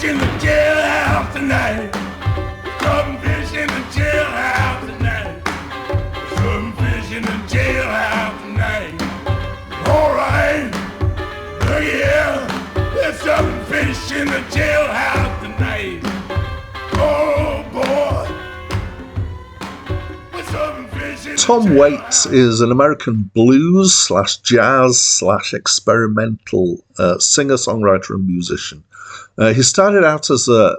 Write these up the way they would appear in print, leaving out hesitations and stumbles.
in the jailhouse tonight. Some fish in the jailhouse tonight. Some fish in the jailhouse tonight. All right, look here. There's some fish in the jailhouse tonight. Oh boy. There's some fish in Tom the Waits is an American blues slash jazz slash experimental singer, songwriter, and musician. He started out as a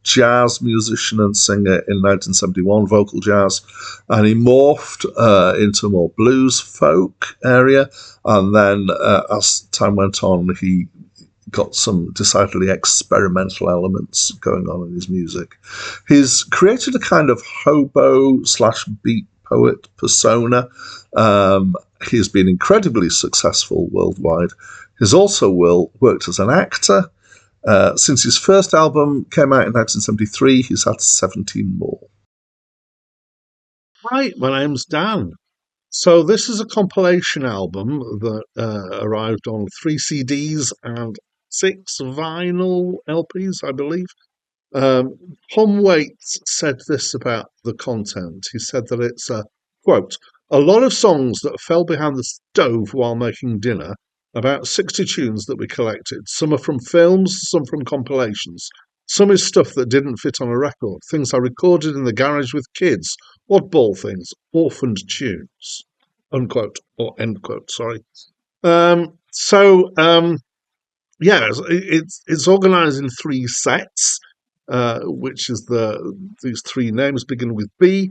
jazz musician and singer in 1971, vocal jazz, and he morphed into more blues folk area. And then as time went on, he got some decidedly experimental elements going on in his music. He's created a kind of hobo slash beat poet persona. He's been incredibly successful worldwide. He's also worked as an actor. Since his first album came out in 1973, he's had 17 more. Hi, my name's Dan. So this is a compilation album that arrived on 3 CDs and 6 vinyl LPs, I believe. Tom Waits said this about the content. He said that it's a, quote, a lot of songs that fell behind the stove while making dinner, about 60 tunes that we collected. Some are from films, some from compilations. Some is stuff that didn't fit on a record, things I recorded in the garage with kids, oddball things, orphaned tunes, unquote, or end quote, sorry. Yeah, it's organised in 3 sets, which is these 3 names begin with B.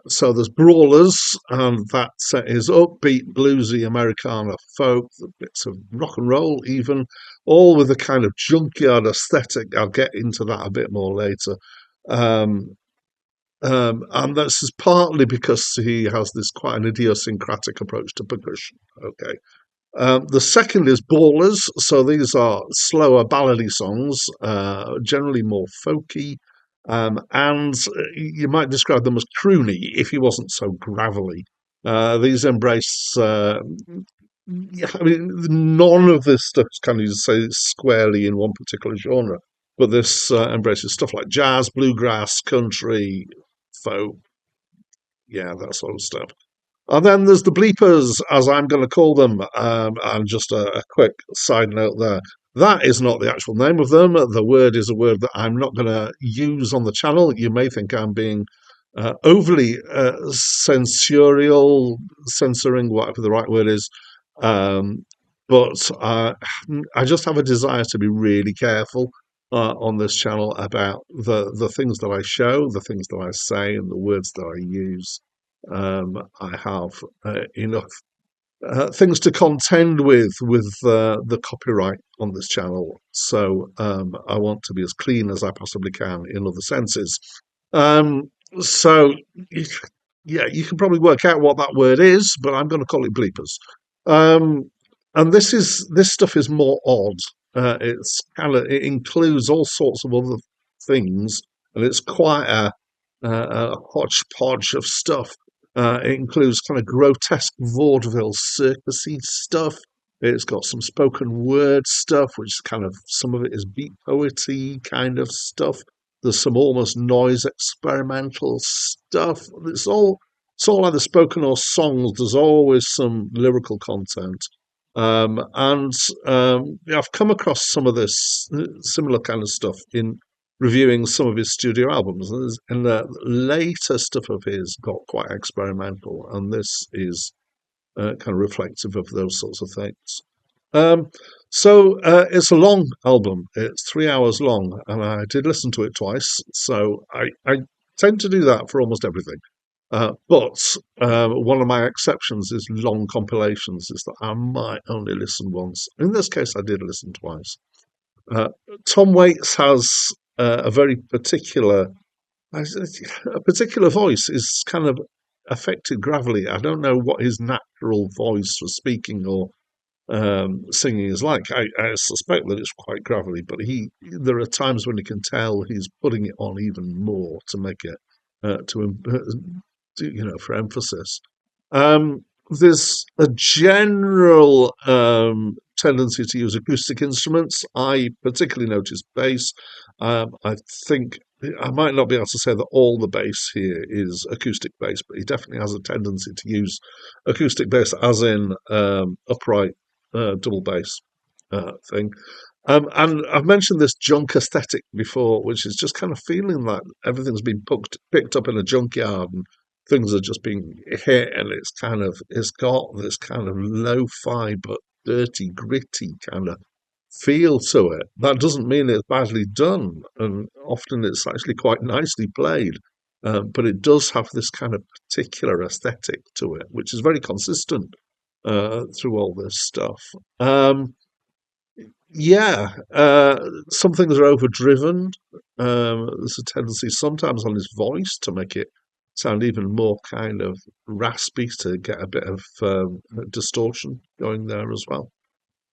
So there's Brawlers, and that set is upbeat, bluesy, Americana folk, bits of rock and roll even, all with a kind of junkyard aesthetic. I'll get into that a bit more later. And this is partly because he has this quite an idiosyncratic approach to percussion. Okay. The second is Bawlers, so these are slower ballady songs, generally more folky, and you might describe them as croony if he wasn't so gravelly. These embrace, none of this stuff can you say squarely in one particular genre, but this embraces stuff like jazz, bluegrass, country, folk, that sort of stuff. And then there's the bleepers, as I'm going to call them. And just a quick side note there. That is not the actual name of them. The word is a word that I'm not going to use on the channel. You may think I'm being overly censoring, whatever the right word is. But I just have a desire to be really careful on this channel about the things that I show, the things that I say, and the words that I use. I have enough things to contend with the copyright on this channel, so I want to be as clean as I possibly can in other senses. So you can probably work out what that word is, but I'm going to call it bleepers. And this stuff is more odd. It includes all sorts of other things, and it's quite a hodgepodge of stuff. It includes kind of grotesque vaudeville circusy stuff. It's got some spoken word stuff, which is kind of, some of it is beat poetry kind of stuff. There's some almost noise experimental stuff. It's all either spoken or songs. There's always some lyrical content. I've come across some of this similar kind of stuff in reviewing some of his studio albums, and the later stuff of his got quite experimental, and this is kind of reflective of those sorts of things. So it's a long album. It's 3 hours long, and I did listen to it twice, so I tend to do that for almost everything. But one of my exceptions is long compilations, is that I might only listen once. In this case, I did listen twice. Tom Waits has a very particular voice. Is kind of affected gravelly. I don't know what his natural voice for speaking or singing is like. I suspect that it's quite gravelly, but there are times when you can tell he's putting it on even more to make it for emphasis. there's a general tendency to use acoustic instruments. I particularly notice bass. I think I might not be able to say that all the bass here is acoustic bass, but he definitely has a tendency to use acoustic bass, as in upright double bass thing. And I've mentioned this junk aesthetic before, which is just kind of feeling like everything's been picked up in a junkyard and things are just being hit, and it's got this kind of lo-fi but dirty, gritty kind of feel to it. That doesn't mean it's badly done, and often it's actually quite nicely played. But it does have this kind of particular aesthetic to it, which is very consistent through all this stuff. Yeah, some things are overdriven. There's a tendency sometimes on his voice to make it sound even more kind of raspy, to get a bit of distortion going there as well.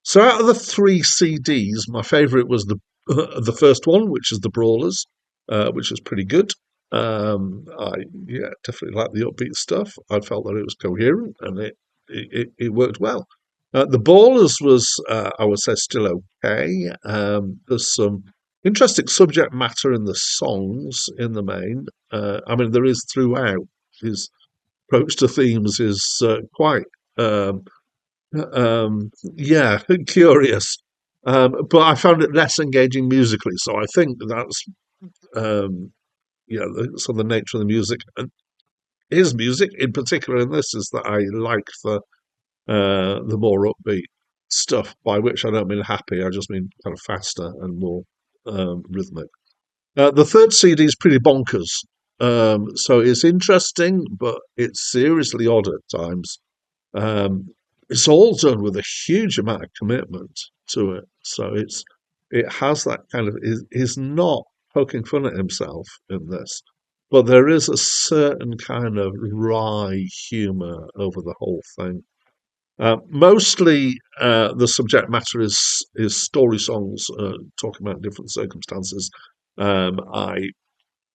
So out of the three CDs, my favourite was the first one, which is the Brawlers, which was pretty good. I yeah definitely like the upbeat stuff. I felt that it was coherent and it worked well. The Ballers was, I would say, still okay. There's some interesting subject matter in the songs in the main. I mean, there is throughout. His approach to themes is quite, yeah, curious. But I found it less engaging musically, so I think that's, so the nature of the music. And his music, in particular, in this, is that I like the more upbeat stuff, by which I don't mean happy, I just mean kind of faster and more rhythmic. The third CD is pretty bonkers. So it's interesting, but it's seriously odd at times. Um, it's all done with a huge amount of commitment to it. So it has that kind of he's not poking fun at himself in this, but there is a certain kind of wry humour over the whole thing. Mostly, the subject matter is story songs talking about different circumstances. I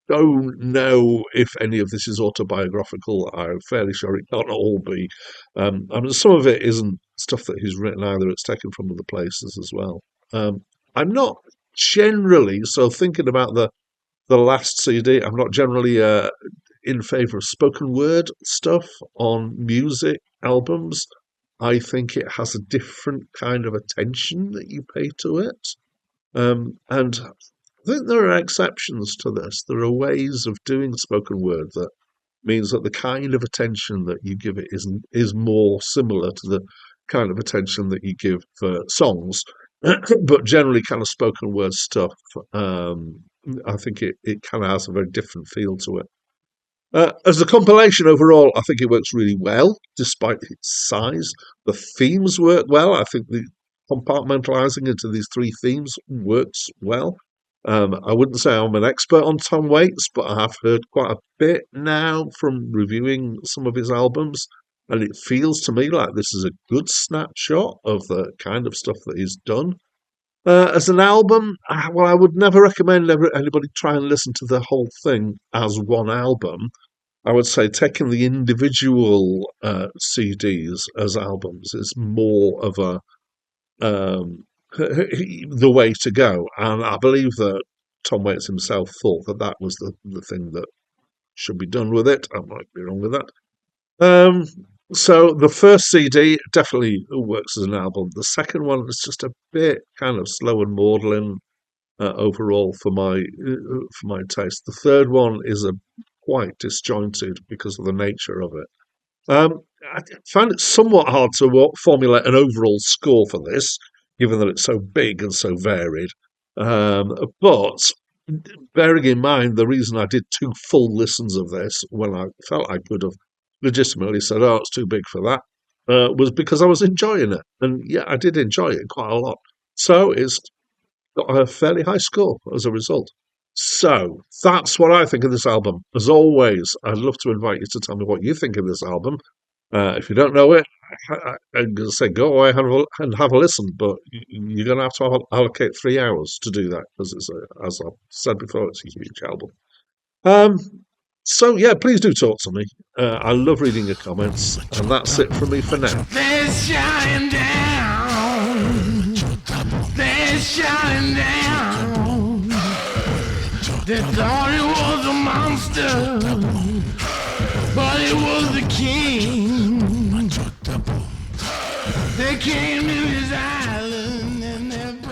don't know if any of this is autobiographical. I'm fairly sure it can't all be. I mean, some of it isn't stuff that he's written either. It's taken from other places as well. I'm not generally, so thinking about the last CD, I'm not generally in favour of spoken word stuff on music albums. I think it has a different kind of attention that you pay to it. And I think there are exceptions to this. There are ways of doing spoken word that means that the kind of attention that you give it is more similar to the kind of attention that you give for songs. But generally, kind of spoken word stuff, I think it kind of has a very different feel to it. As a compilation overall, I think it works really well, despite its size. The themes work well. I think the compartmentalizing into these three themes works well. I wouldn't say I'm an expert on Tom Waits, but I have heard quite a bit now from reviewing some of his albums, and it feels to me like this is a good snapshot of the kind of stuff that he's done. As an album, well, I would never recommend anybody try and listen to the whole thing as one album. I would say taking the individual CDs as albums is more of a the way to go, and I believe that Tom Waits himself thought that that was the thing that should be done with it. I might be wrong with that. Um, so the first CD definitely works as an album. The second one is just a bit kind of slow and maudlin overall for my taste. The third one is a quite disjointed because of the nature of it. I found it somewhat hard to formulate an overall score for this, given that it's so big and so varied. But bearing in mind the reason I did two full listens of this when I felt I could have legitimately said, "Oh, it's too big for that," was because I was enjoying it, and yeah, I did enjoy it quite a lot. So it's got a fairly high score as a result. So that's what I think of this album. As always, I'd love to invite you to tell me what you think of this album. If you don't know it, I'm going to say go away and have a listen, but you're going to have to allocate 3 hours to do that because as I've said before, it's a huge album. Um, So yeah, please do talk to me. I love reading your comments, and that's it from me for now. They're shutting down. They're shutting down. They thought it was a monster, but it was the king. They came to his island and they